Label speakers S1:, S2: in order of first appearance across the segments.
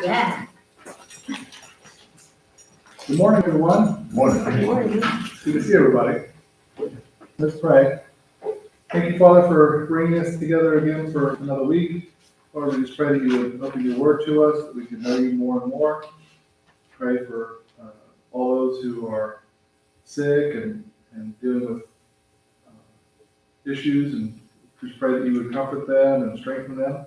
S1: Yeah.
S2: Good morning, everyone.
S3: Morning.
S1: Morning.
S2: Good to see everybody. Let's pray. Thank you, Father, for bringing us together again for another week. Lord, we just pray that you would open your word to us, that we can know you more and more. Pray for all those who are sick and dealing with issues, and just pray that you would comfort them and strengthen them.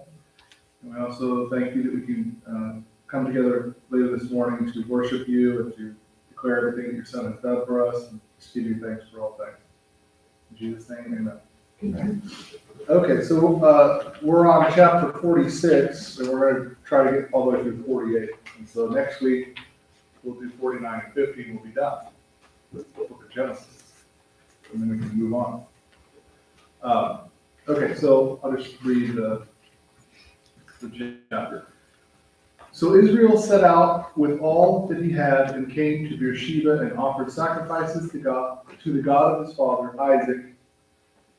S2: And we also thank you that we can come together later this morning to worship you and to declare everything that your Son has done for us, and just give you thanks for all things. In Jesus' name, amen. Okay, so we're on chapter 46, and we're going to try to get all the way through 48. And so next week, we'll do 49 and 50, and we'll be done with the book of Genesis. And then we can move on. Okay, so I'll just read the chapter. So Israel set out with all that he had and came to Beersheba and offered sacrifices to the God of his father Isaac.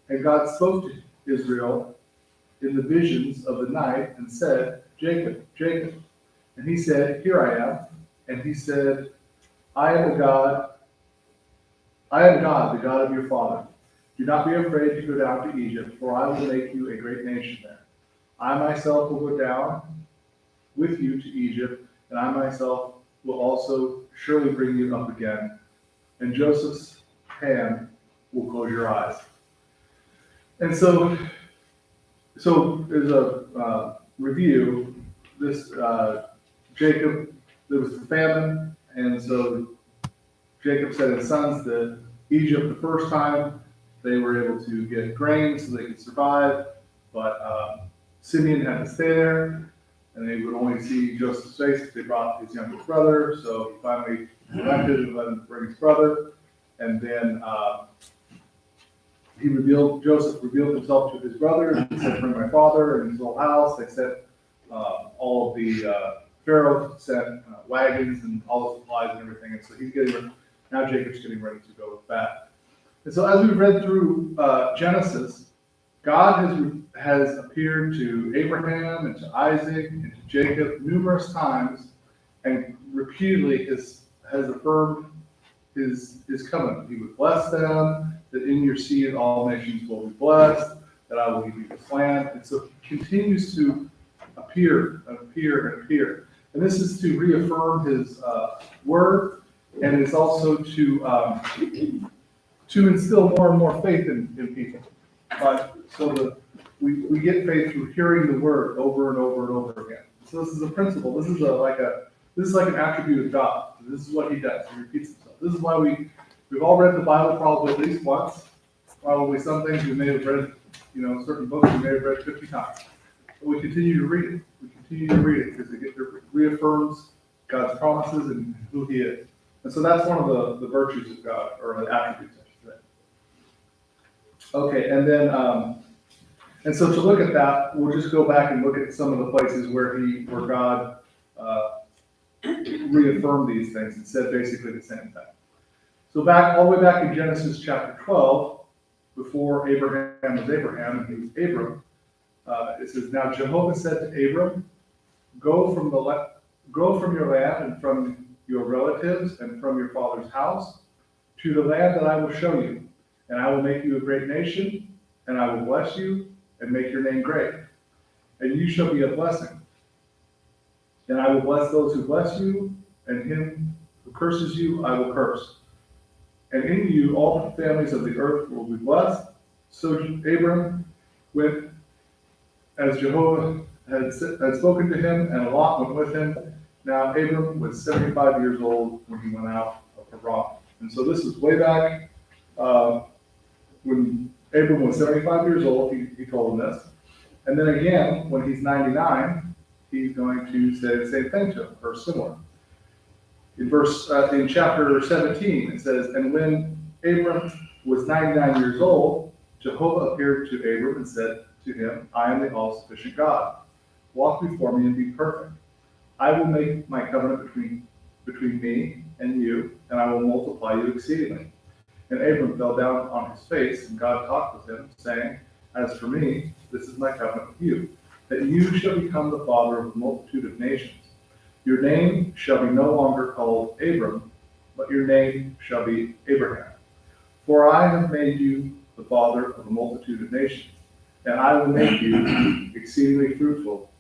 S2: And God spoke to Israel in the visions of the night and said, Jacob, Jacob. And he said, Here I am. And he said, I am God, the God of your father. Do not be afraid to go down to Egypt, for I will make you a great nation there. I myself will go down with you to Egypt, and I myself will also surely bring you up again, and Joseph's hand will close your eyes. And so as a review, this Jacob, there was a famine, and so Jacob sent his sons to Egypt the first time. They were able to get grain so they could survive, but Simeon had to stay there, and they would only see Joseph's face if they brought his youngest brother. So he finally relented and let him bring his brother, and then Joseph revealed himself to his brothers. He said, "Bring my father and his whole house." They sent all of the Pharaoh sent wagons and all the supplies and everything, and so now Jacob's getting ready to go back. And so as we've read through Genesis, God has appeared to Abraham and to Isaac and to Jacob numerous times, and repeatedly has affirmed his covenant. He would bless them, that in your seed all nations will be blessed, that I will give you this land. And so he continues to appear. And this is to reaffirm his word, and it's also to instill more and more faith in people. We get faith through hearing the word over and over and over again. So this is a principle. This is like an attribute of God. This is what he does. He repeats himself. This is why we've all read the Bible probably at least once. Probably some things we may have read, certain books we may have read 50 times. But we continue to read it. We continue to read it because it reaffirms God's promises and who he is. And so that's one of the virtues of God, or the attributes, I should say. Okay, and then, and so to look at that, we'll just go back and look at some of the places where God reaffirmed these things and said basically the same thing. So all the way back in Genesis chapter 12, before Abraham was Abraham and he was Abram, it says, Now Jehovah said to Abram, Go from your land and from your relatives and from your father's house to the land that I will show you, and I will make you a great nation, and I will bless you and make your name great, and you shall be a blessing. And I will bless those who bless you, and him who curses you I will curse. And in you all the families of the earth will be blessed. So Abram went as Jehovah had spoken to him, and Lot went with him. Now Abram was 75 years old when he went out of Haran. And so this is way back when Abram was 75 years old, he told him this. And then again, when he's 99, he's going to say the same thing to him, or similar. In chapter 17, it says, And when Abram was 99 years old, Jehovah appeared to Abram and said to him, I am the all-sufficient God. Walk before me and be perfect. I will make my covenant between me and you, and I will multiply you exceedingly. And Abram fell down on his face, and God talked with him, saying, As for me, this is my covenant with you, that you shall become the father of a multitude of nations. Your name shall be no longer called Abram, but your name shall be Abraham. For I have made you the father of a multitude of nations, and I will make you exceedingly fruitful,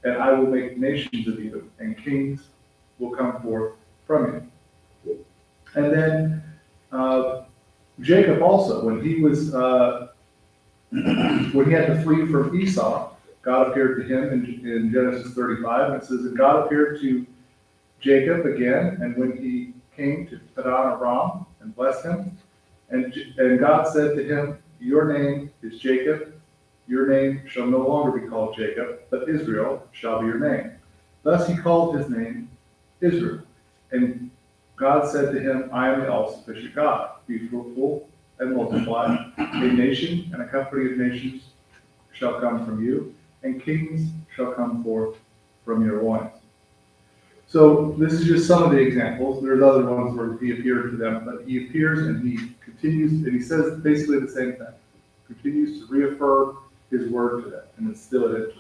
S2: and I will make nations of you, and kings will come forth from you. And then Jacob also, when he was when he had to flee from Esau, God appeared to him in Genesis 35, and it says, and God appeared to Jacob again, and when he came to Padan Aram and blessed him, and God said to him, your name is Jacob, your name shall no longer be called Jacob, but Israel shall be your name. Thus he called his name Israel. And God said to him, I am the all-sufficient God. Be fruitful and multiply. A nation and a company of nations shall come from you, and kings shall come forth from your loins. So this is just some of the examples. There's other ones where he appeared to them, but he appears and he continues, and he says basically the same thing. Continues to reaffirm his word to them and instill it into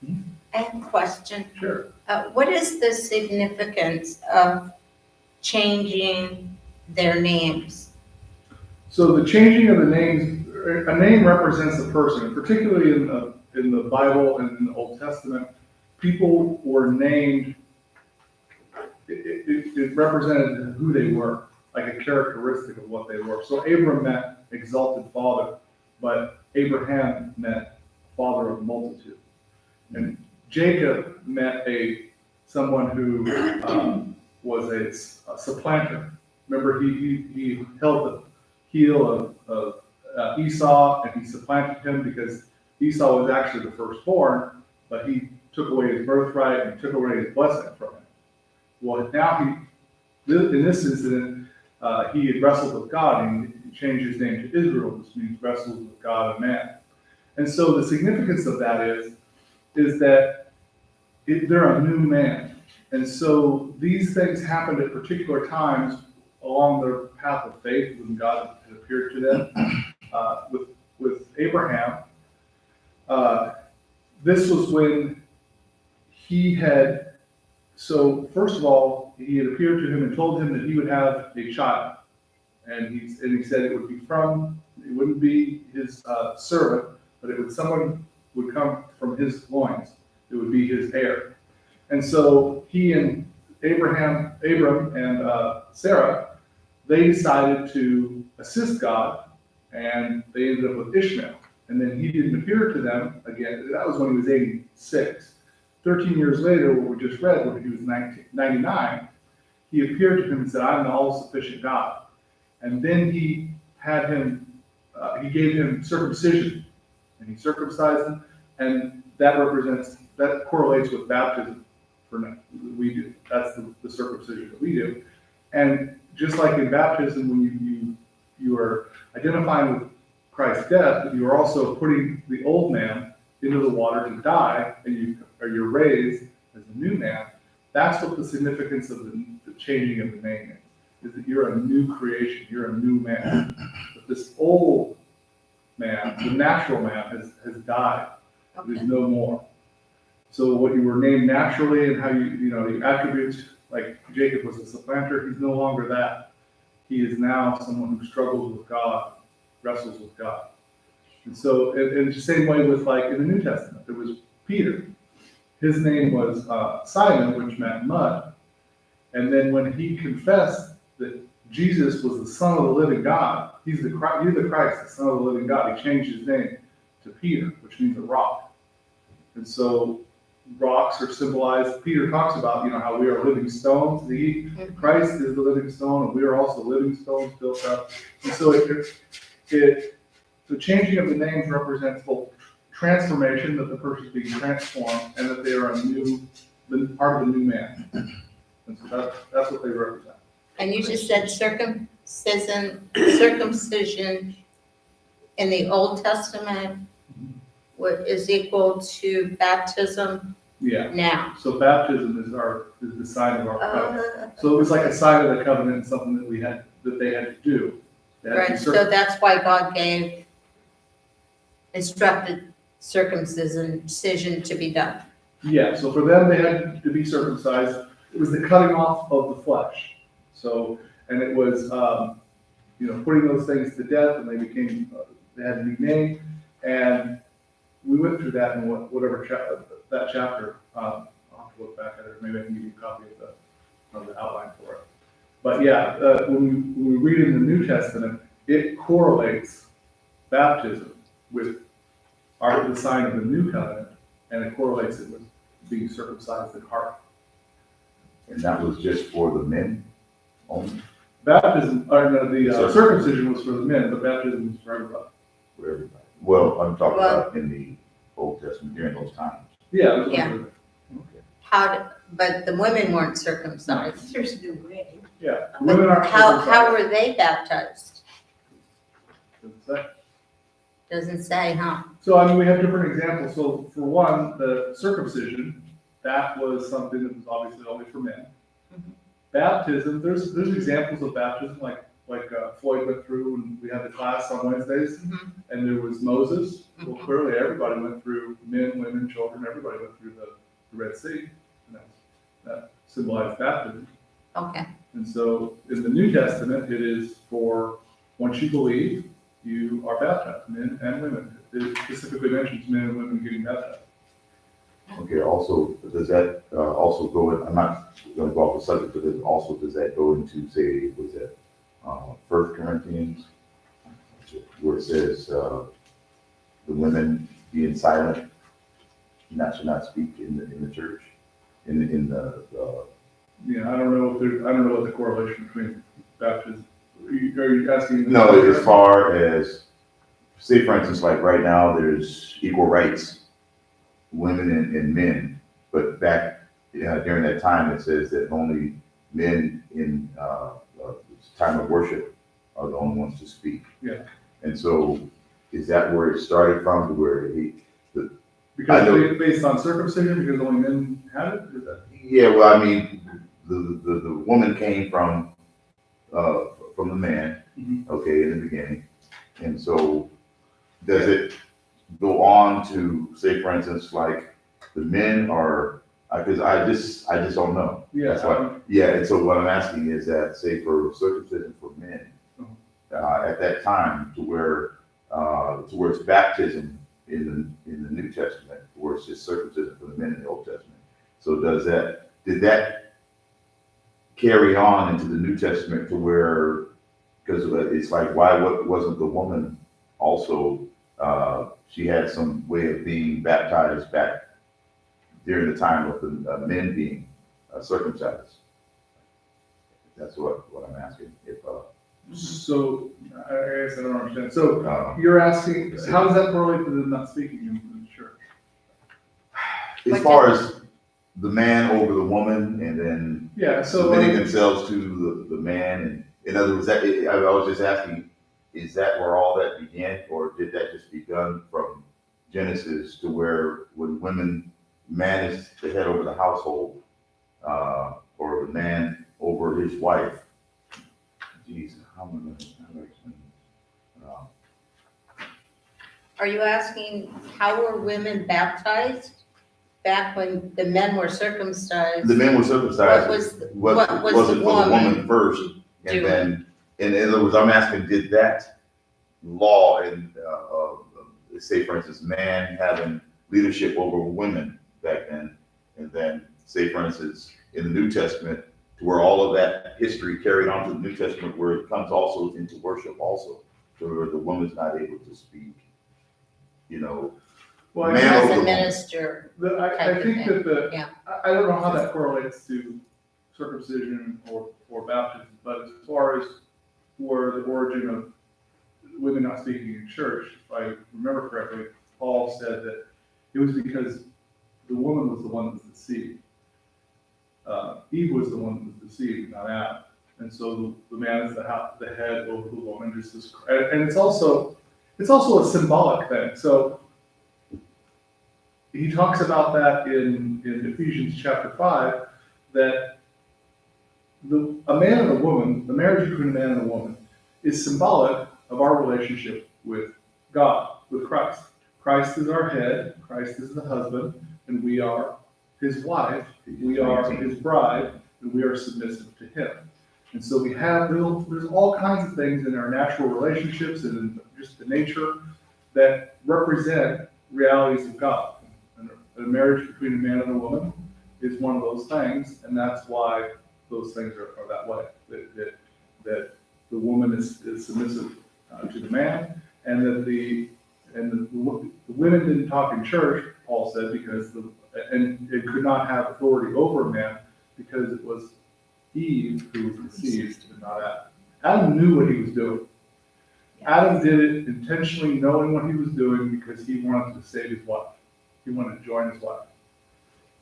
S2: them.
S1: I have a question.
S2: Sure.
S1: What is the significance of changing their names?
S2: So the changing of the names, a name represents a person, particularly in the Bible and in the Old Testament. People were named, it represented who they were, like a characteristic of what they were. So Abram meant exalted father, but Abraham meant father of multitude. And Jacob meant someone who was a supplanter. Remember, he held the heel of Esau, and he supplanted him because Esau was actually the firstborn, but he took away his birthright and took away his blessing from him. Well, now in this incident, he had wrestled with God, and he changed his name to Israel, which means wrestles with God and man. And so the significance of that is that they're a new man. And so these things happened at particular times along their path of faith when God had appeared to them. With Abraham, this was when he had, so first of all, he had appeared to him and told him that he would have a child. And he said it wouldn't be his servant, but someone would come from his loins. It would be his heir. And so he and Abram and Sarah, they decided to assist God, and they ended up with Ishmael. And then he didn't appear to them again. That was when he was 86. 13 years later, what we just read, when he was 99, he appeared to him and said, I'm the all-sufficient God. And then he gave him circumcision, and he circumcised him, and that correlates with baptism. We do. That's the circumcision that we do. And just like in baptism, when you are identifying with Christ's death, but you are also putting the old man into the water to die, and you're raised as a new man. That's what the significance of the changing of the name is that you're a new creation, you're a new man. But this old man, the natural man, has died. Okay. There's no more. So what you were named naturally and how your attributes, like Jacob was a supplanter, he's no longer that. He is now someone who struggles with God, wrestles with God. And so, and it's the same way with, like, in the New Testament, there was Peter. His name was Simon, which meant mud. And then when he confessed that Jesus was the Son of the living God, you're the Christ, the Son of the living God, he changed his name to Peter, which means a rock. And so rocks are symbolized. Peter talks about, how we are living stones. Christ is the living stone, and we are also living stones built up. And so the changing of the names represents both transformation, that the person is being transformed, and that they are part of the new man. And so that's what they represent.
S1: And you just said circumcision in the Old Testament is equal to baptism.
S2: Yeah.
S1: Now.
S2: So baptism is the sign of our covenant. So it was like a sign of the covenant, and something that they had to do.
S1: Right. So that's why God instructed circumcision to be done.
S2: Yeah, so for them, they had to be circumcised. It was the cutting off of the flesh. So, and it was, putting those things to death, and they had a new name. And we went through that in whatever that chapter. I'll have to look back at it. Maybe I can give you a copy of the outline for it. But yeah, when we read in the New Testament, it correlates baptism with the sign of the new covenant, and it correlates it with being circumcised in heart.
S3: And that was just for the men only?
S2: Baptism, or no, the circumcision was for the men, but baptism was for everybody.
S3: For everybody. Well, I'm talking about in the Old Testament during those times.
S2: Yeah, it was
S1: Yeah.
S2: everybody.
S3: Okay.
S1: But the women weren't circumcised.
S4: There's no way.
S2: Yeah.
S1: But
S2: Women aren't
S1: how
S2: circumcised.
S1: were they baptized?
S2: Doesn't say.
S1: Doesn't say, huh?
S2: So, I mean, we have different examples. So, for one, the circumcision, that was something that was obviously only for men.
S1: Mhm.
S2: Baptism, there's examples of baptism, like Floyd went through, and we had the class on Wednesdays,
S1: Mhm.
S2: and there was Moses. Well,
S1: Mhm.
S2: clearly, everybody went through, men, women, children, everybody went through the Red Sea, and that symbolized baptism.
S1: Okay,
S2: And so, in the New Testament, it is for, once you believe, you are baptized, men and women. It specifically mentions men and women getting baptized.
S3: Okay, also, does that also go in, I'm not gonna go off the subject, but does that go into, say, was that 1 Corinthians? Where it says, the women being silent, should not speak in the church, in the,
S2: Yeah, I don't know what the correlation between baptism, are you asking?
S3: no, as far as, say for instance, like right now, there's equal rights, women and men, but back during that time, it says that only men in time of worship are the only ones to speak.
S2: Yeah.
S3: And so, is that where it started from, to where I know-
S2: Because based on circumcision, because only men had it, is that?
S3: Yeah, well, I mean, the woman came from the man,
S2: Mhm.
S3: okay, in the beginning. And so, does it go on to say, for instance, like the men are, because I just don't know.
S2: Yeah.
S3: That's why, yeah, and so what I'm asking is that, say for circumcision for men, at that time, to where it's baptism in the New Testament, where it's just circumcision for the men in the Old Testament. So did that carry on into the New Testament to where, because it's like, why wasn't the woman also, she had some way of being baptized back during the time of the men being circumcised? That's what I'm asking.
S2: So, I guess I don't understand. So,
S3: Uh,
S2: you're asking, how does that correlate to them not speaking in the church?
S3: as far as the man over the woman, and then
S2: Yeah, so.
S3: submitting themselves to the man, and in other words, I was just asking, is that where all that began, or did that just begun from Genesis to where when man is the head over the household, or the man over his wife? Jeez, how am I going to explain this?
S1: are you asking how were women baptized back when the men were circumcised?
S3: The men were circumcised.
S1: What was
S3: Was
S1: the
S3: it for the
S1: woman
S3: woman first, and
S1: doing?
S3: then, in other words, I'm asking, did that law in, say for instance, man having leadership over women back then, and then say for instance, in the New Testament, to where all of that history carried on to the New Testament, where it comes also into worship also, to where the woman's not able to speak,
S2: Well,
S3: man
S1: as
S3: over
S1: a
S3: the woman.
S1: minister?
S2: I
S1: type of
S2: think
S1: thing.
S2: that
S1: Yeah.
S2: I don't know how that correlates to circumcision or baptism, but as far as for the origin of women not speaking in church, if I remember correctly, Paul said that it was because the woman was the one that was deceived. Eve was the one that was deceived, not Adam. And so the man is the head over the woman, just as, and it's also a symbolic thing. So he talks about that in Ephesians chapter 5, that a man and a woman, the marriage between a man and a woman, is symbolic of our relationship with God, with Christ. Christ is our head, Christ is the husband, and we are his wife, we are his bride, and we are submissive to him. And so we have, there's all kinds of things in our natural relationships and in just the nature that represent realities of God. And a marriage between a man and a woman is one of those things, and that's why those things are that way. That the woman is submissive to the man, and that the women didn't talk in church, Paul said, because and it could not have authority over a man because it was Eve who was conceived and not Adam. Adam knew what he was doing. Adam did it intentionally, knowing what he was doing because he wanted to save his wife. He wanted to join his wife.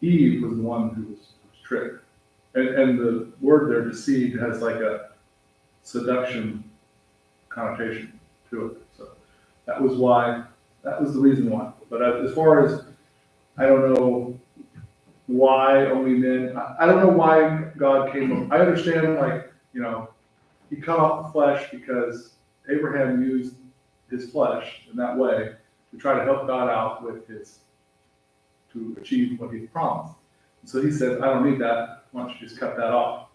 S2: Eve was the one who was tricked. And the word there, deceived, has like a seduction connotation to it. So that was the reason why. But as far as, I don't know why only men, I don't know why God came up. I understand, like, he cut off the flesh because Abraham used his flesh in that way to try to help God out to achieve what he promised. And so he said, I don't need that. Why don't you just cut that off?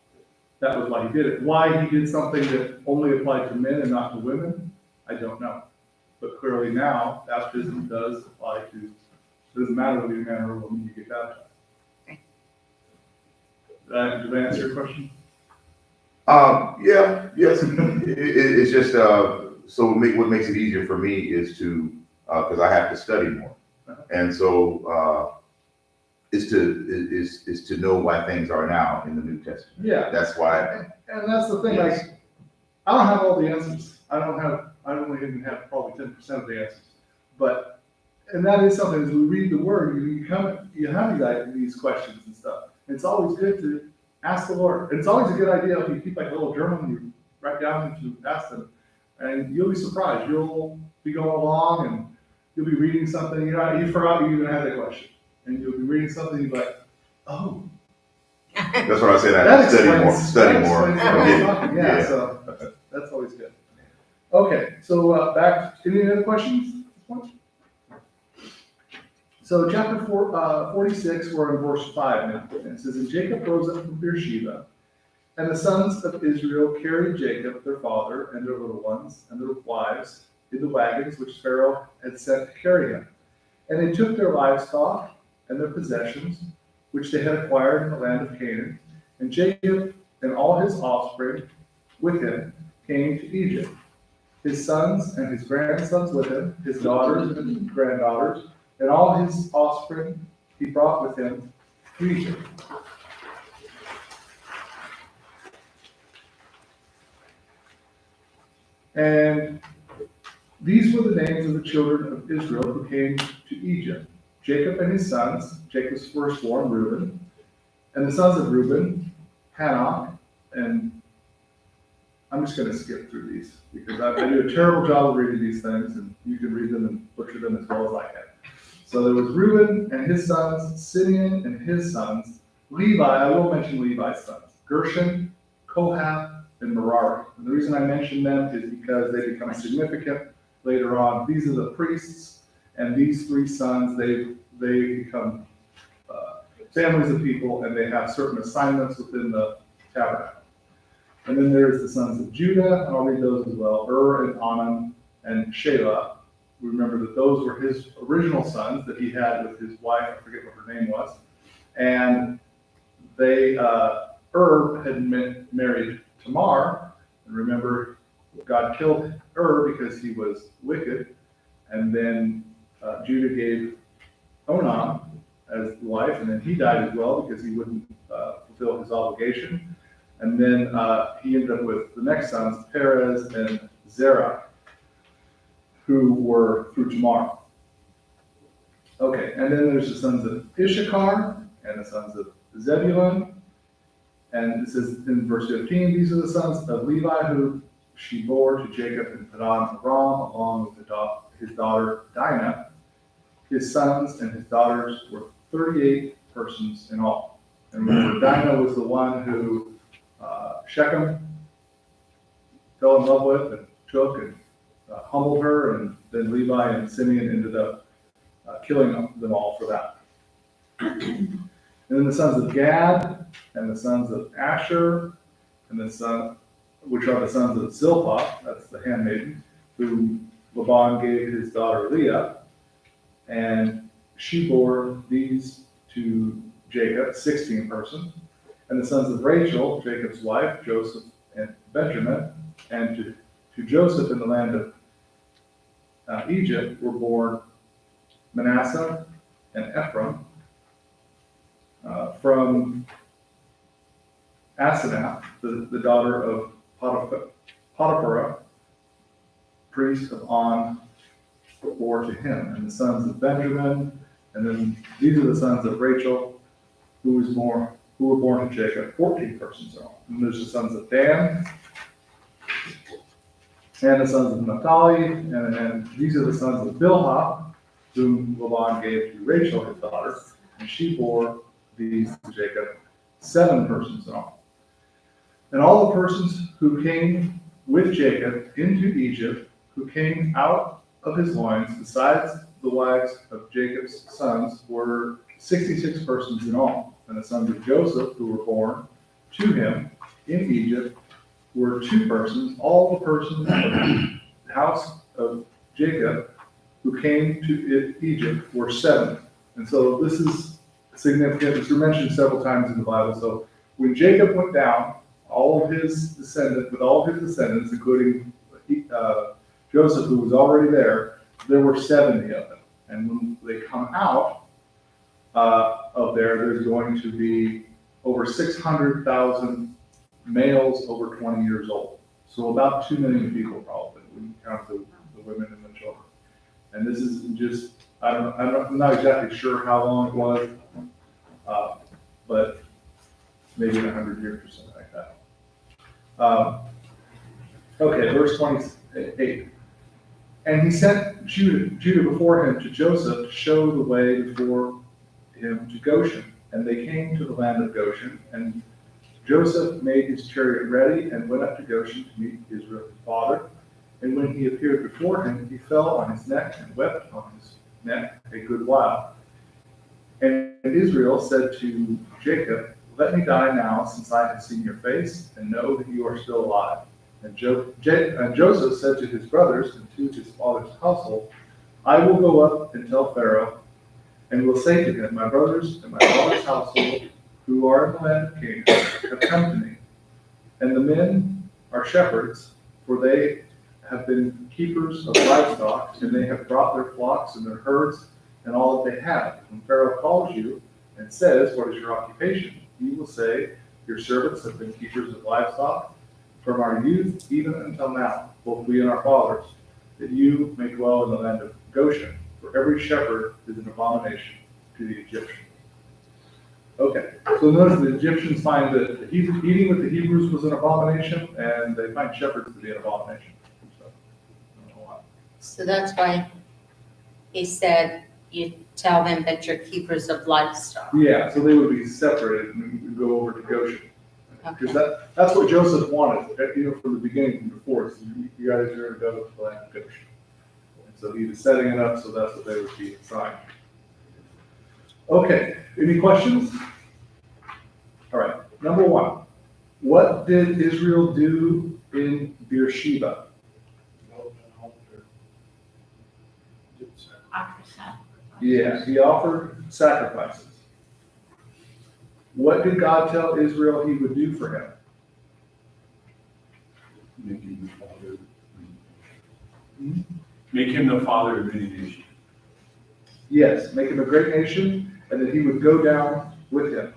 S2: That was why he did it. Why he did something that only applied to men and not to women, I don't know. But clearly now, baptism does apply to, it doesn't matter whether you're a man or a woman, you get baptized. Did I answer your question?
S3: Yeah, yes. It's just, so what makes it easier for me is to, because I have to study more. And so, is to know why things are now in the New Testament.
S2: Yeah.
S3: That's why.
S2: And that's the thing,
S3: Yes.
S2: like, I don't have all the answers. I don't even have probably 10% of the answers. But, and that is something, as we read the word, you have these questions and stuff. And it's always good to ask the Lord. And it's always a good idea if you keep like a little journal and you write down and you ask them. And you'll be surprised. You'll be going along and you'll be reading something, you forgot you even had the question. And you'll be reading something, you'll be like, oh.
S3: That's what I said. I have to study more.
S2: Yeah, so that's always good. Okay, so back, any other questions? So chapter 46, we're in verse 5 now. And it says, and Jacob rose up from Beersheba, and the sons of Israel carried Jacob, their father, and their little ones, and their wives, in the wagons which Pharaoh had sent to carry him. And they took their livestock and their possessions, which they had acquired in the land of Canaan. And Jacob and all his offspring with him came to Egypt. His sons and his grandsons with him, his daughters and his granddaughters, and all his offspring he brought with him to Egypt. And these were the names of the children of Israel who came to Egypt. Jacob and his sons, Jacob's firstborn, Reuben, and the sons of Reuben, Hanok, and I'm just going to skip through these because I do a terrible job of reading these things, and you can read them and butcher them as well as I can. So there was Reuben and his sons, Simeon and his sons, Levi, I will mention Levi's sons, Gershon, Kohath, and Merari. And the reason I mention them is because they become significant later on. These are the priests, and these three sons, they become families of people, and they have certain assignments within the tabernacle. And then there's the sons of Judah, and I'll read those as well, and Onan, and Shelah. We remember that those were his original sons that he had with his wife, I forget what her name was. And they, had married Tamar, and remember, God killed because he was wicked, and then Judah gave Onan as the wife, and then he died as well because he wouldn't fulfill his obligation. And then he ended up with the next sons, Perez and Zerah, who were through Tamar. Okay, and then there's the sons of Issachar and the sons of Zebulun. And it says in verse 15, these are the sons of Levi who she bore to Jacob and Padan Aram, along with his daughter Dinah. His sons and his daughters were 38 persons in all. And remember, Dinah was the one who Shechem fell in love with and took and humbled her, and then Levi and Simeon ended up killing them all for that. And then the sons of Gad, and the sons of Asher, and which are the sons of Zilpah, that's the handmaiden, whom Laban gave his daughter Leah, and she bore these to Jacob, 16 persons. And the sons of Rachel, Jacob's wife, Joseph and Benjamin, and to Joseph in the land of Egypt were born Manasseh and Ephraim. From Asenath, the daughter of Potiphar, priest of On, bore to him. And the sons of Benjamin, and then these are the sons of Rachel, who were born to Jacob, 14 persons in all. And there's the sons of Dan, and the sons of Naphtali, and these are the sons of Bilhah, whom Laban gave to Rachel, his daughter, and she bore these to Jacob, 7 persons in all. And all the persons who came with Jacob into Egypt, who came out of his loins, besides the wives of Jacob's sons, were 66 persons in all. And the sons of Joseph, who were born to him in Egypt, were 2 persons. All the persons of the house of Jacob who came to Egypt were 7. And so this is significant. It's mentioned several times in the Bible. So when Jacob went down, all of his descendants, including Joseph, who was already there were 70 of them. And when they come out of there's going to be over 600,000 males over 20 years old. So about 2 million people probably, when you count the women and the children. And this is just, I'm not exactly sure how long it was, but maybe 100 years or something like that. Okay, verse 28. And he sent Judah before him to Joseph to show the way before him to Goshen. And they came to the land of Goshen, and Joseph made his chariot ready and went up to Goshen to meet Israel his father. And when he appeared before him, he fell on his neck and wept on his neck a good while. And Israel said to Jacob, "Let me die now, since I have seen your face, and know that you are still alive." And Joseph said to his brothers and to his father's household, "I will go up and tell Pharaoh, and will say to him, my brothers and my father's household, who are in the land of Canaan, have come to me. And the men are shepherds, for they have been keepers of livestock, and they have brought their flocks and their herds and all that they have. When Pharaoh calls you and says, 'What is your occupation?' you will say, 'Your servants have been keepers of livestock from our youth even until now, both we and our fathers, that you may dwell in the land of Goshen. For every shepherd is an abomination to the Egyptians.'" Okay, so notice the Egyptians find that eating with the Hebrews was an abomination, and they find shepherds to be an abomination. So, I don't know why.
S1: So that's why he said, you tell them that you're keepers of livestock.
S2: Yeah, so they would be separated and go over to Goshen. Because that's what Joseph wanted, from the beginning, from before. So you guys are going to go to the land of Goshen. And so he was setting it up so that's what they would be assigned. Okay, any questions? All right, number 1. What did Israel do in Beersheba? Yeah, he offered sacrifices. What did God tell Israel he would do for him?
S4: Make him the father of many nations.
S2: Yes, make him a great nation, and that he would go down with him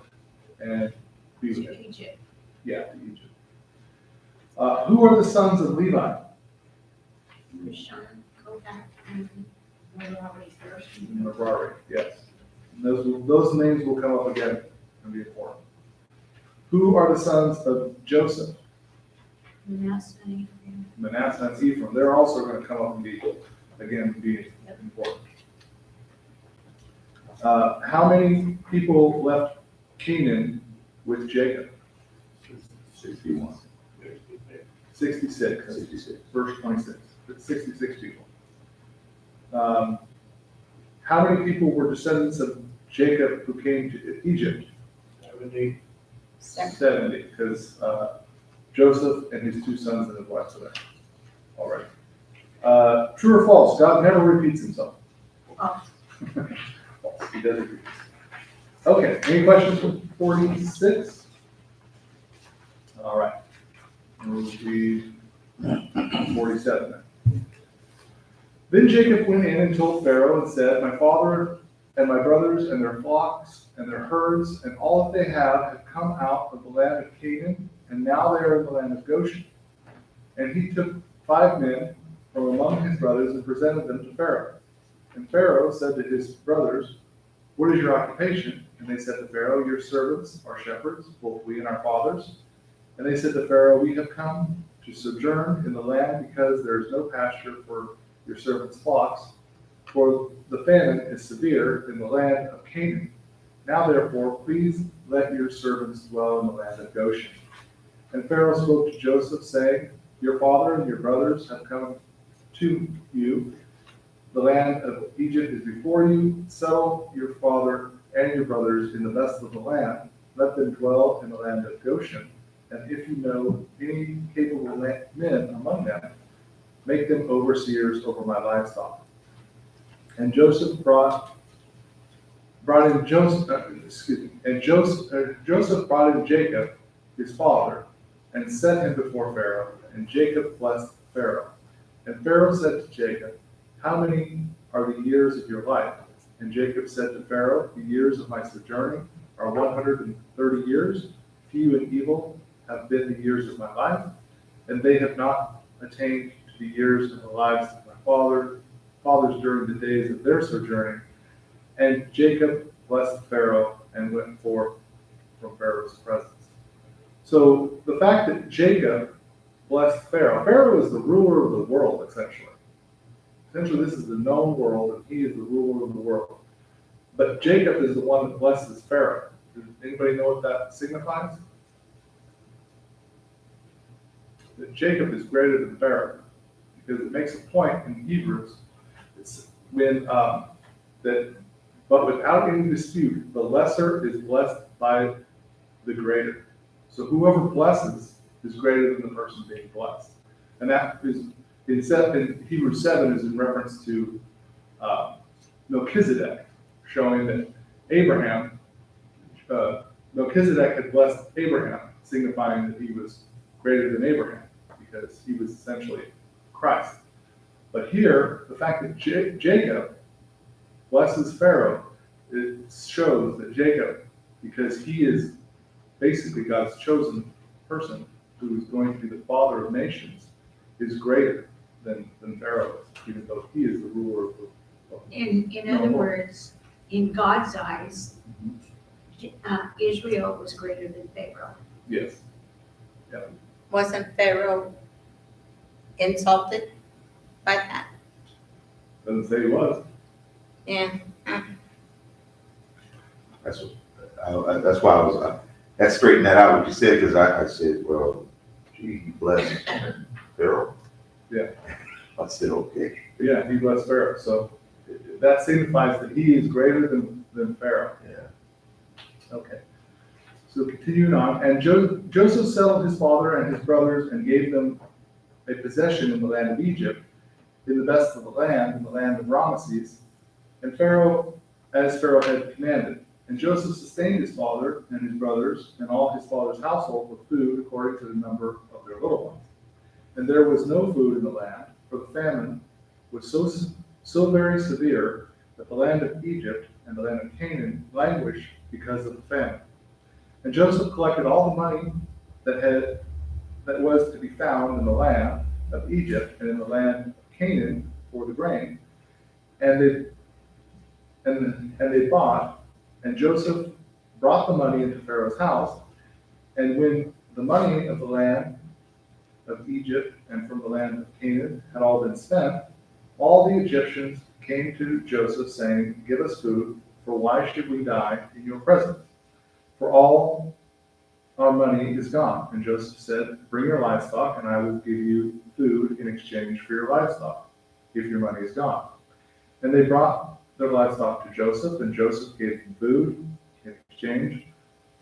S2: and be with him.
S1: Egypt.
S2: Yeah, to Egypt. Who are the sons of Levi? Merari, yes. And those names will come up again and be important. Who are the sons of Joseph?
S1: Manasseh and Ephraim.
S2: Manasseh and Ephraim. They're also going to come up and be important. How many people left Canaan with Jacob?
S3: 61.
S2: 66.
S3: 66.
S2: Verse 26. 66 people. How many people were descendants of Jacob who came to Egypt?
S4: 70.
S2: 70, because Joseph and his 2 sons and his wife are there already. True or false? God never repeats himself.
S1: False.
S2: False. He does repeat. Okay, any questions for 46? All right. We'll read 47 then. Then Jacob went in and told Pharaoh and said, my father and my brothers and their flocks and their herds and all that they have come out of the land of Canaan, and now they are in the land of Goshen. And he took 5 men from among his brothers and presented them to Pharaoh. And Pharaoh said to his brothers, what is your occupation? And they said to Pharaoh, your servants are shepherds, both we and our fathers. And they said to Pharaoh, we have come to sojourn in the land because there is no pasture for your servants' flocks, for the famine is severe in the land of Canaan. Now therefore, please let your servants dwell in the land of Goshen. And Pharaoh spoke to Joseph, saying, your father and your brothers have come to you. The land of Egypt is before you. Settle your father and your brothers in the best of the land. Let them dwell in the land of Goshen. And if you know any capable men among them, make them overseers over my livestock. And Joseph brought in Joseph brought in Jacob, his father, and set him before Pharaoh. And Jacob blessed Pharaoh. And Pharaoh said to Jacob, how many are the years of your life? And Jacob said to Pharaoh, the years of my sojourning are 130 years. Few and evil have been the years of my life, and they have not attained to the years of the lives of my fathers during the days of their sojourning. And Jacob blessed Pharaoh and went forth from Pharaoh's presence. So the fact that Jacob blessed Pharaoh is the ruler of the world, essentially. Essentially, this is the known world, and he is the ruler of the world. But Jacob is the one that blesses Pharaoh. Does anybody know what that signifies? That Jacob is greater than Pharaoh, because it makes a point in Hebrews. It's when but without any dispute, the lesser is blessed by the greater. So whoever blesses is greater than the person being blessed, and that is in Hebrews 7 is in reference to Melchizedek, showing that Melchizedek had blessed Abraham, signifying that he was greater than Abraham, because he was essentially Christ. But here, the fact that Jacob blesses Pharaoh, it shows that Jacob, because he is basically God's chosen person who is going to be the father of nations, is greater than Pharaoh is, even though he is the ruler of
S5: In other words, in God's eyes, Israel was greater than Pharaoh.
S2: Yes.
S1: Wasn't Pharaoh insulted by that?
S2: Doesn't say he was.
S1: Yeah.
S3: That's why I was, that straightened that out what you said, because I said, well, gee, he blessed Pharaoh.
S2: Yeah.
S3: I said, okay.
S2: Yeah, he blessed Pharaoh. So that signifies that he is greater than Pharaoh.
S3: Yeah.
S2: Okay. So continuing on, and Joseph settled his father and his brothers and gave them a possession in the land of Egypt, in the best of the land, in the land of Ramesses, and Pharaoh, as Pharaoh had commanded. And Joseph sustained his father and his brothers and all his father's household with food according to the number of their little ones. And there was no food in the land, for the famine was so very severe that the land of Egypt and the land of Canaan languished because of the famine. And Joseph collected all the money that was to be found in the land of Egypt and in the land of Canaan for the grain, and they bought. And Joseph brought the money into Pharaoh's house. And when the money of the land of Egypt and from the land of Canaan had all been spent, all the Egyptians came to Joseph, saying, give us food, for why should we die in your presence? For all our money is gone. And Joseph said, bring your livestock, and I will give you food in exchange for your livestock, if your money is gone. And they brought their livestock to Joseph, and Joseph gave them food in exchange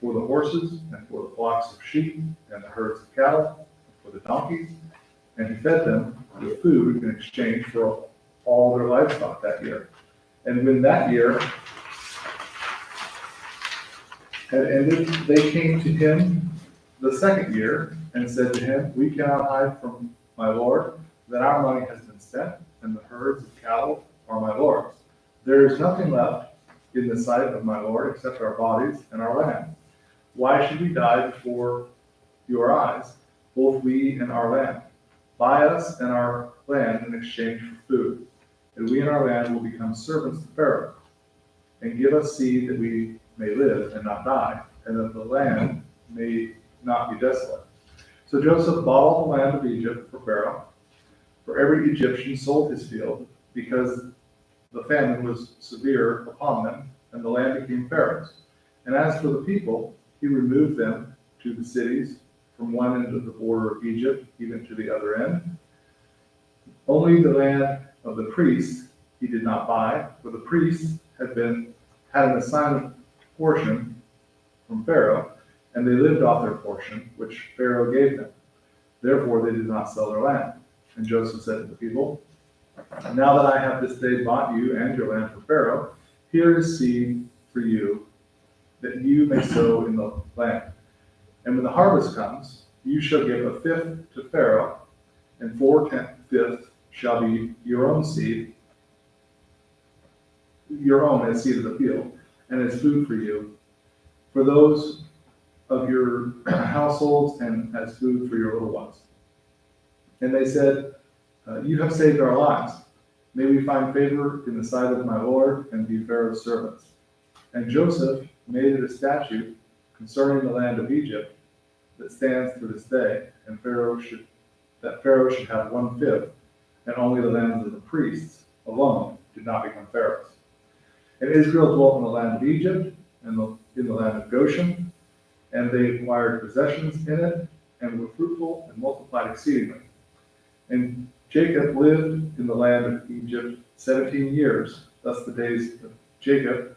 S2: for the horses, and for the flocks of sheep, and the herds of cattle, for the donkeys, and he fed them with food in exchange for all their livestock that year. And when that year had ended, they came to him the second year and said to him, we cannot hide from my lord that our money has been spent, and the herds of cattle are my lord's. There is nothing left in the sight of my lord except our bodies and our land. Why should we die before your eyes, both we and our land? Buy us and our land in exchange for food, and we and our land will become servants to Pharaoh. And give us seed that we may live and not die, and that the land may not be desolate. So Joseph bought all the land of Egypt for Pharaoh. For every Egyptian sold his field, because the famine was severe upon them, and the land became Pharaoh's. And as for the people, he removed them to the cities, from one end of the border of Egypt even to the other end. Only the land of the priests he did not buy, for the priests had an assigned portion from Pharaoh, and they lived off their portion, which Pharaoh gave them. Therefore they did not sell their land. And Joseph said to the people, now that I have this day bought you and your land from Pharaoh, here is seed for you, that you may sow in the land. And when the harvest comes, you shall give a fifth to Pharaoh, and 4/5 shall be your own seed, your own as seed of the field, and as food for you, for those of your households, and as food for your little ones. And they said, you have saved our lives. May we find favor in the sight of my Lord and be Pharaoh's servants. And Joseph made it a statute concerning the land of Egypt that stands to this day, and Pharaoh should have 1/5, and only the lands of the priests alone did not become Pharaoh's. And Israel dwelt in the land of Egypt and in the land of Goshen, and they acquired possessions in it, and were fruitful and multiplied exceedingly. And Jacob lived in the land of Egypt 17 years. Thus the days of Jacob,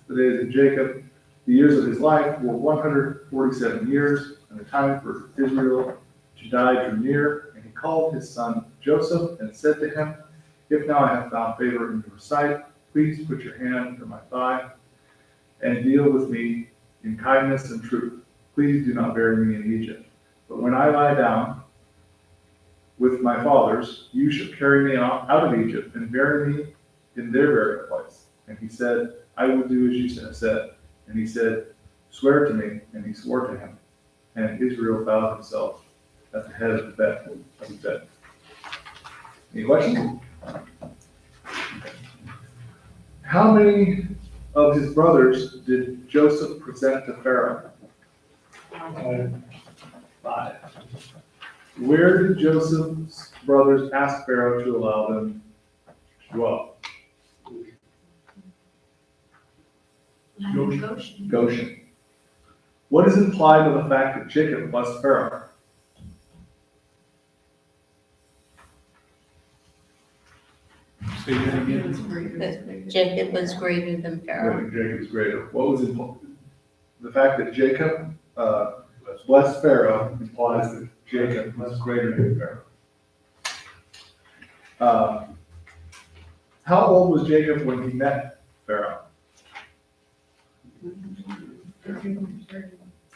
S2: the years of his life were 147 years, and the time for Israel to die drew near. And he called his son Joseph and said to him, if now I have found favor in your sight, please put your hand under my thigh and deal with me in kindness and truth. Please do not bury me in Egypt. But when I lie down with my fathers, you shall carry me out of Egypt and bury me in their burial place. And he said, I will do as you have said. And he said, swear to me. And he swore to him. And Israel bowed himself at the head of the bed. Any questions? How many of his brothers did Joseph present to Pharaoh? 5. Where did Joseph's brothers ask Pharaoh to allow them to dwell? Goshen. What is implied by the fact that Jacob blessed Pharaoh?
S4: Say that again.
S1: That Jacob was greater than Pharaoh.
S2: Jacob is greater. What was the fact that Jacob blessed Pharaoh implies that Jacob was greater than Pharaoh. How old was Jacob when he met Pharaoh?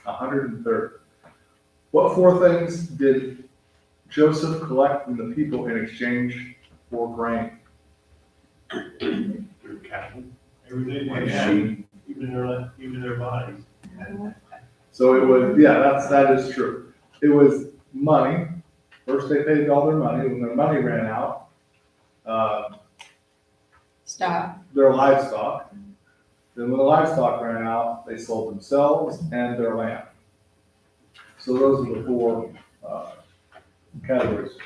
S2: 130. What 4 things did Joseph collect from the people in exchange for grain?
S4: Their cattle.
S6: Everything,
S2: And
S6: yeah,
S2: sheep.
S6: even their bodies.
S2: So it was, that is true. It was money. First they paid all their money. When their money ran out,
S1: Stop.
S2: their livestock. Then when the livestock ran out, they sold themselves and their land. So those are the 4 categories.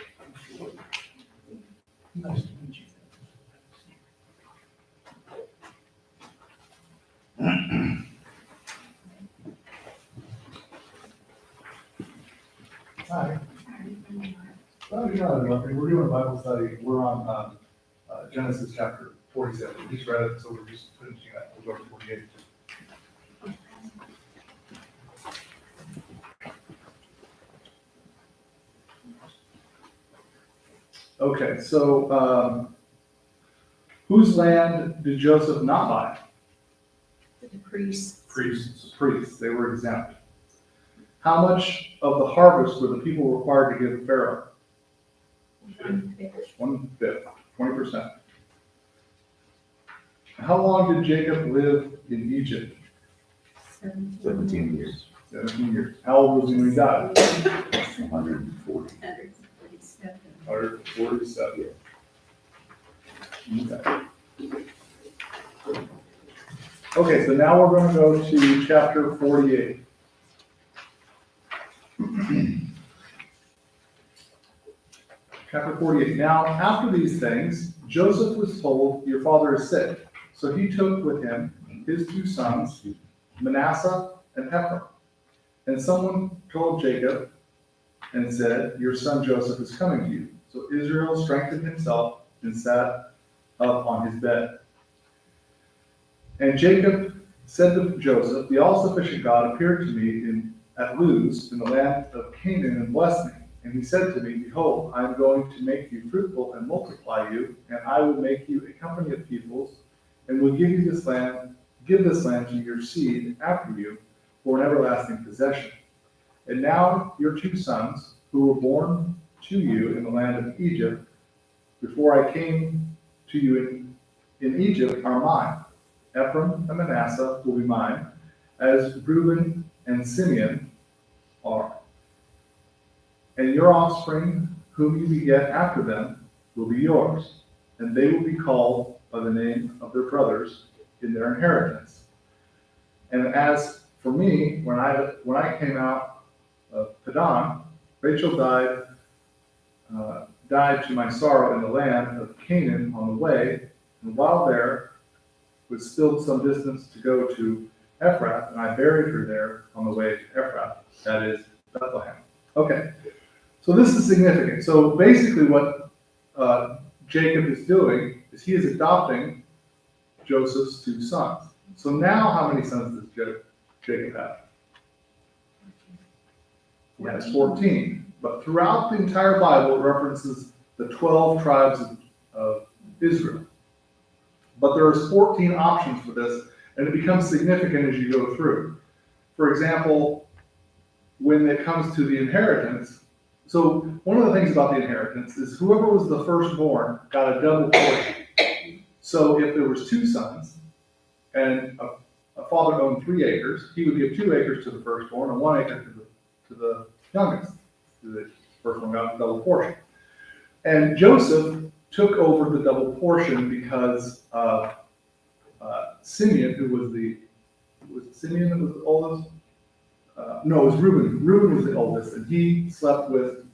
S2: Hi. We're doing a Bible study. We're on Genesis chapter 47. We just read it, so we're just finishing that. We'll go to 48. Okay, so, whose land did Joseph not buy?
S5: The priests.
S4: Priests.
S2: Priests, they were exempt. How much of the harvest were the people required to give Pharaoh? 1/5, 20%. How long did Jacob live in Egypt?
S3: 17 years,
S2: 17 years. How old was he when he died?
S3: 140.
S5: 147.
S2: 147. Okay. Okay, so now we're going to go to chapter 48. Chapter 48. Now, after these things, Joseph was told, "Your father is sick." So he took with him his 2 sons, Manasseh and Ephraim. And someone told Jacob and said, "Your son Joseph is coming to you." So Israel strengthened himself and sat up on his bed. And Jacob said to Joseph, "The all-sufficient God appeared to me at Luz in the land of Canaan and blessed me. And he said to me, 'Behold, I am going to make you fruitful and multiply you, and I will make you a company of peoples, and will give this land to your seed after you for an everlasting possession. And now your 2 sons, who were born to you in the land of Egypt, before I came to you in Egypt, are mine. Ephraim and Manasseh will be mine, as Reuben and Simeon are. And your offspring, whom you beget after them, will be yours, and they will be called by the name of their brothers in their inheritance. And as for me, when I came out of Padan, Rachel died to my sorrow in the land of Canaan on the way, and while there was still some distance to go to Ephrath, and I buried her there on the way to Ephrath, that is Bethlehem." Okay, so this is significant. So basically what Jacob is doing is he is adopting Joseph's 2 sons. So now how many sons does Jacob have? He has 14. But throughout the entire Bible, it references the 12 tribes of Israel. But there's 14 options for this, and it becomes significant as you go through. For example, when it comes to the inheritance, so one of the things about the inheritance is whoever was the firstborn got a double portion. So if there was 2 sons, and a father owned 3 acres, he would give 2 acres to the firstborn and 1 acre to the youngest. The first one got the double portion. And Joseph took over the double portion because of Simeon, who was Simeon that was the oldest? No, it was Reuben. Reuben was the oldest, and he slept with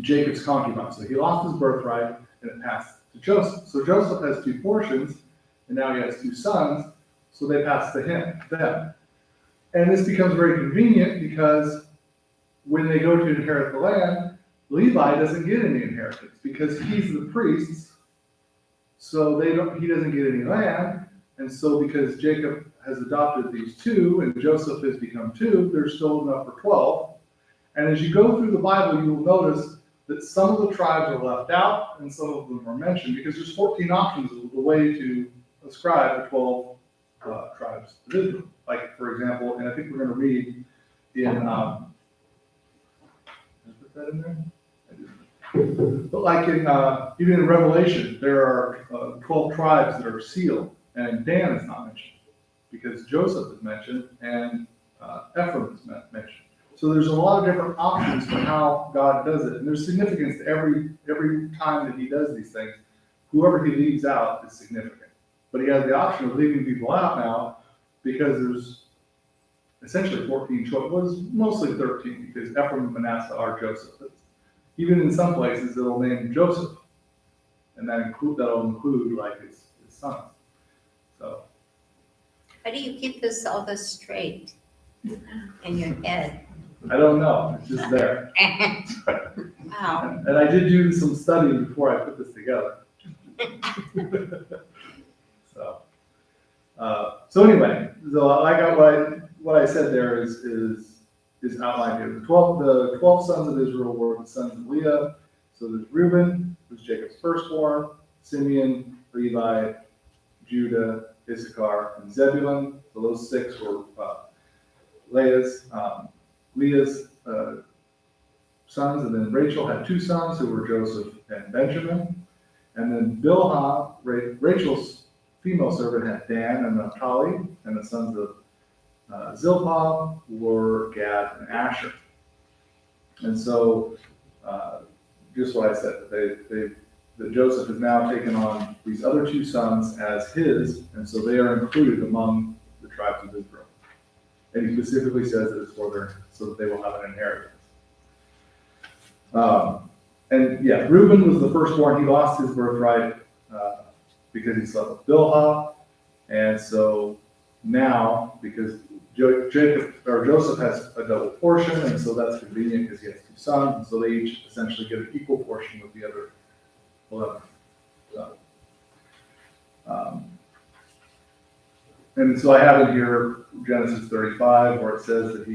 S2: Jacob's concubine. So he lost his birthright, and it passed to Joseph. So Joseph has 2 portions, and now he has 2 sons, so they pass to them. And this becomes very convenient because when they go to inherit the land, Levi doesn't get any inheritance because he's the priest, so he doesn't get any land. And so because Jacob has adopted these 2 and Joseph has become 2, there's still enough for 12. And as you go through the Bible, you will notice that some of the tribes are left out and some of them are mentioned because there's 14 options of the way to ascribe the 12 tribes of Israel. Like, for example, and I think we're going to read in, did I put that in there? I didn't. But like in, even in Revelation, there are 12 tribes that are sealed, and Dan is not mentioned because Joseph is mentioned and Ephraim is mentioned. So there's a lot of different options for how God does it, and there's significance to every time that he does these things. Whoever he leaves out is significant. But he has the option of leaving people out now because there's essentially 14 choices. Well, it's mostly 13 because Ephraim and Manasseh are Joseph. Even in some places, it'll name Joseph, and that'll include like his sons. So.
S1: How do you keep all this straight in your head?
S2: I don't know. It's just there.
S1: Wow.
S2: And I did do some studying before I put this together. So anyway, so I got what I said there is outlined here. The 12 sons of Israel were the sons of Leah, So there's Reuben, who's Jacob's firstborn, Simeon, Levi, Judah, Issachar, and Zebulun. So those six were Leah's sons, and then Rachel had two sons who were Joseph and Benjamin. And then Bilhah, Rachel's female servant, had Dan and Naphtali, and the sons of Zilpah were Gad and Asher. And so, just what I said, that Joseph has now taken on these other two sons as his, and so they are included among the tribes of Israel. And he specifically says that it's for their, so that they will have an inheritance. And yeah, Reuben was the firstborn. He lost his birthright because he slept with Bilhah, and so now because Joseph has a double portion, and so that's convenient because he has two sons, and so they each essentially get an equal portion with the other 11. And so I have in here Genesis 35, where it says that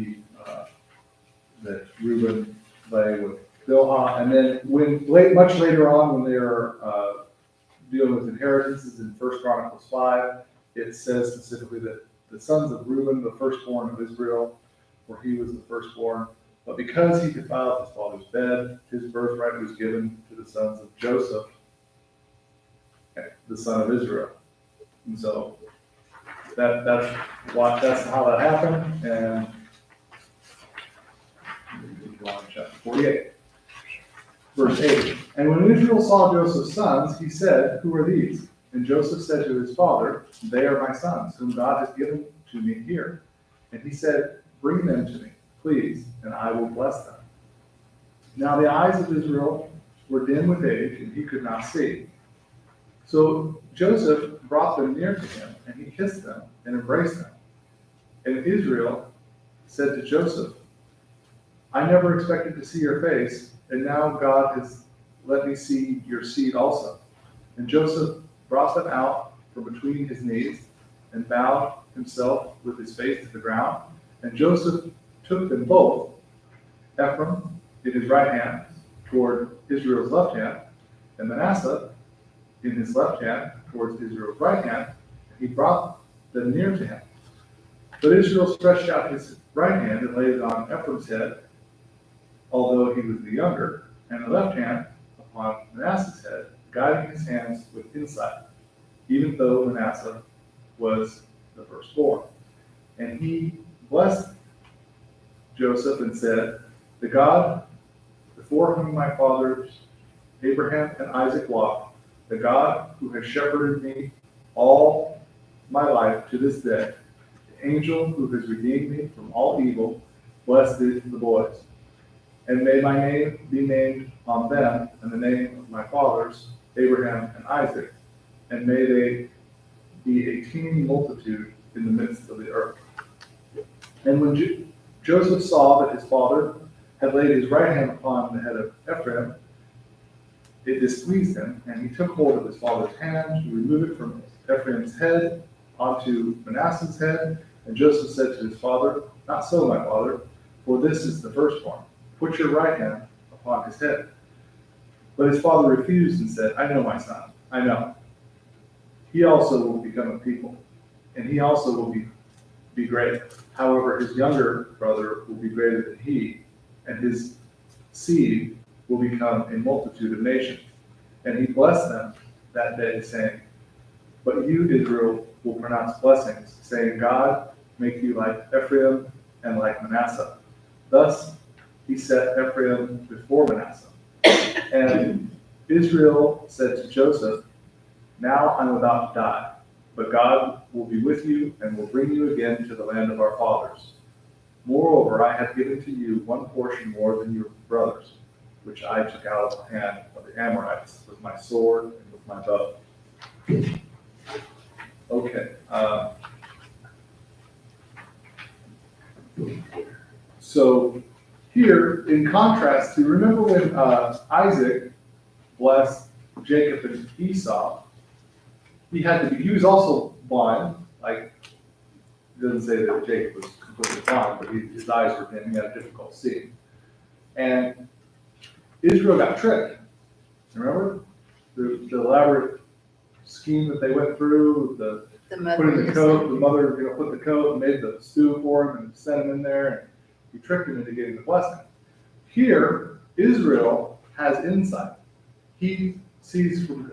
S2: that Reuben lay with Bilhah, and then much later on, when they are dealing with inheritances in 1 Chronicles 5, it says specifically that the sons of Reuben, the firstborn of Israel, for he was the firstborn, but because he defiled his father's bed, his birthright was given to the sons of Joseph, the son of Israel. And so that's how that happened. And chapter 48, verse 8. And when Israel saw Joseph's sons, he said, "Who are these?" And Joseph said to his father, "They are my sons, whom God has given to me here." And he said, "Bring them to me, please, and I will bless them." Now the eyes of Israel were dim with age, and he could not see. So Joseph brought them near to him, and he kissed them and embraced them. And Israel said to Joseph, "I never expected to see your face, and now God has let me see your seed also." And Joseph brought them out from between his knees and bowed himself with his face to the ground. And Joseph took them both, Ephraim in his right hand toward Israel's left hand, and Manasseh in his left hand towards Israel's right hand, and he brought them near to him. But Israel stretched out his right hand and laid it on Ephraim's head, although he was the younger, and the left hand upon Manasseh's head, guiding his hands with insight, even though Manasseh was the firstborn. And he blessed Joseph and said, "The God before whom my fathers Abraham and Isaac walked, the God who has shepherded me all my life to this day, the angel who has redeemed me from all evil, bless the boys. And may my name be named on them and the name of my fathers, Abraham and Isaac, and may they be a teeming multitude in the midst of the earth." And when Joseph saw that his father had laid his right hand upon the head of Ephraim, it displeased him, and he took hold of his father's hand to remove it from Ephraim's head onto Manasseh's head. And Joseph said to his father, "Not so, my father, for this is the firstborn. Put your right hand upon his head." But his father refused and said, "I know, my son, I know. He also will become a people, and he also will be great. However, his younger brother will be greater than he, and his seed will become a multitude of nations." And he blessed them that day, saying, "But you, Israel, will pronounce blessings, saying, God make you like Ephraim and like Manasseh." Thus he set Ephraim before Manasseh. And Israel said to Joseph, "Now I'm about to die, but God will be with you and will bring you again to the land of our fathers. Moreover, I have given to you one portion more than your brothers, which I took out of the hand of the Amorites with my sword and with my bow." Okay. So here, in contrast to, remember when Isaac blessed Jacob and Esau, he was also blind, like, it doesn't say that Jacob was completely blind, but his eyes were dim, he had difficult seeing. And Israel got tricked. Remember? The elaborate scheme that they went through, the
S1: The
S2: putting the
S1: mother,
S2: coat, the mother, put the coat and made the stew for him and sent him in there, and he tricked him into getting the blessing. Here, Israel has insight. He sees from,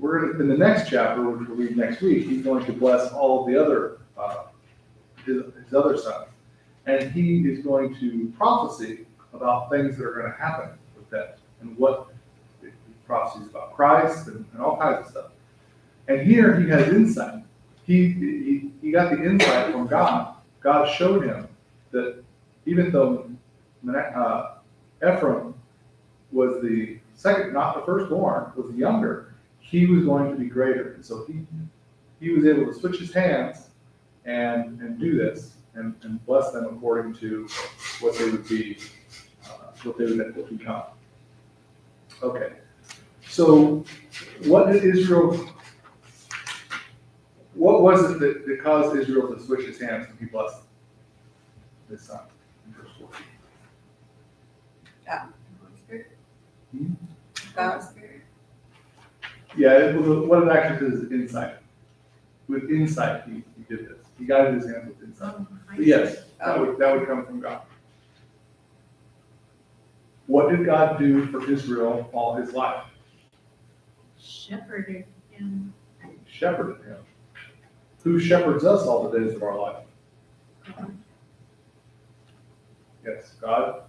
S2: in the next chapter, which we'll read next week, he's going to bless all of the other, his other sons. And he is going to prophesy about things that are going to happen with them, and what prophecies about Christ and all kinds of stuff. And here he has insight. He got the insight from God. God showed him that even though Ephraim was the second, not the firstborn, was the younger, he was going to be greater. And so he was able to switch his hands and do this and bless them according to what they would be, what they would become. Okay. So what was it that caused Israel to switch his hands when he blessed his son in verse 14?
S1: God.
S2: Yeah, what it actually is insight. With insight, he did this. He guided his hands with insight. But yes, that would come from God. What did God do for Israel all his life?
S5: Shepherded him.
S2: Shepherded him. Who shepherds us all the days of our life? Yes, God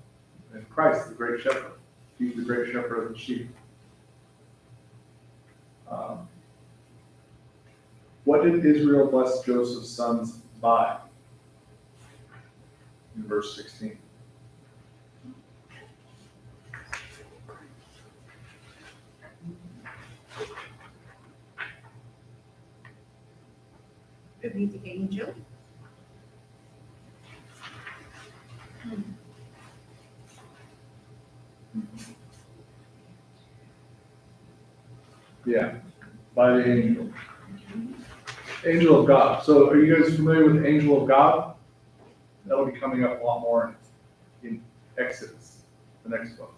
S2: and Christ, the great shepherd. He's the great shepherd of the sheep. What did Israel bless Joseph's sons by? In verse 16.
S5: Could be the angel.
S2: Yeah, by the angel. Angel of God. So are you guys familiar with the angel of God? That'll be coming up a lot more in Exodus, the next one.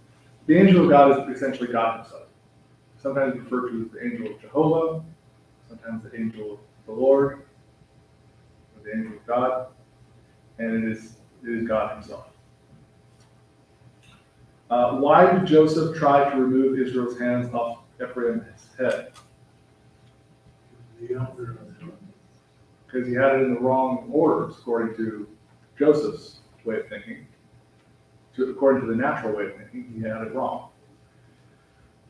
S2: The angel of God is essentially God himself. Sometimes referred to as the angel of Jehovah, sometimes the angel of the Lord, or the angel of God, and it is God himself. Why did Joseph try to remove Israel's hands off Ephraim's head? Because he had it in the wrong orders, according to Joseph's way of thinking. According to the natural way of thinking, he had it wrong.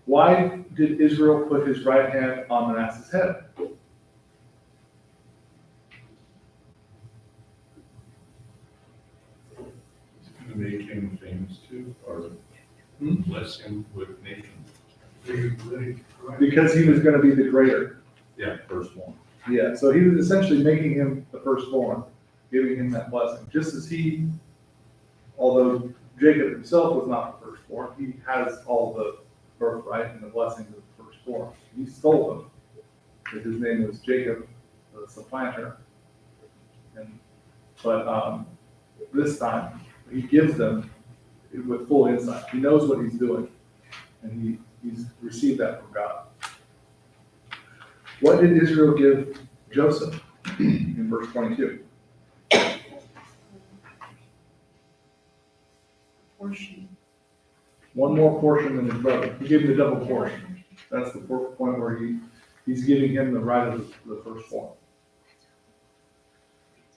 S2: Why did Israel put his right hand on Manasseh's head?
S4: To make him famous too, or bless him with nations.
S2: Because he was going to be the greater.
S4: Yeah, first one.
S2: Yeah, so he was essentially making him the firstborn, giving him that blessing. Just as he, although Jacob himself was not the firstborn, he has all the birthright and the blessings of the firstborn. He stole them, because his name was Jacob, the supplanter. But this time, he gives them with full insight. He knows what he's doing, and he's received that from God. What did Israel give Joseph in verse 22?
S5: Portion.
S2: One more portion than his brother. He gave him the double portion. That's the point where he's giving him the right of the firstborn.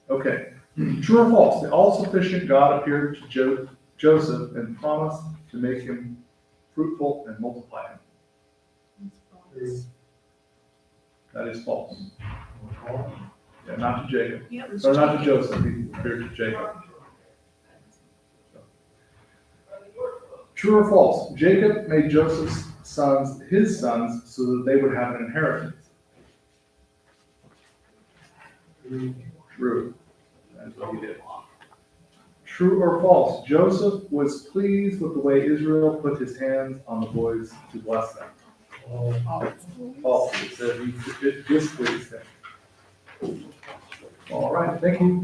S2: Okay. True or false? The all-sufficient God appeared to Joseph and promised to make him fruitful and multiply him. That is false. Yeah, not to Jacob.
S5: Yeah, it was
S2: Or not to
S5: Jacob.
S2: Joseph, he appeared to Jacob. True or false? Jacob made Joseph's sons his sons so that they would have an inheritance. True. That's what he did. True or false? Joseph was pleased with the way Israel put his hands on the boys to bless them. False. It said it displeased him. All right, thank you.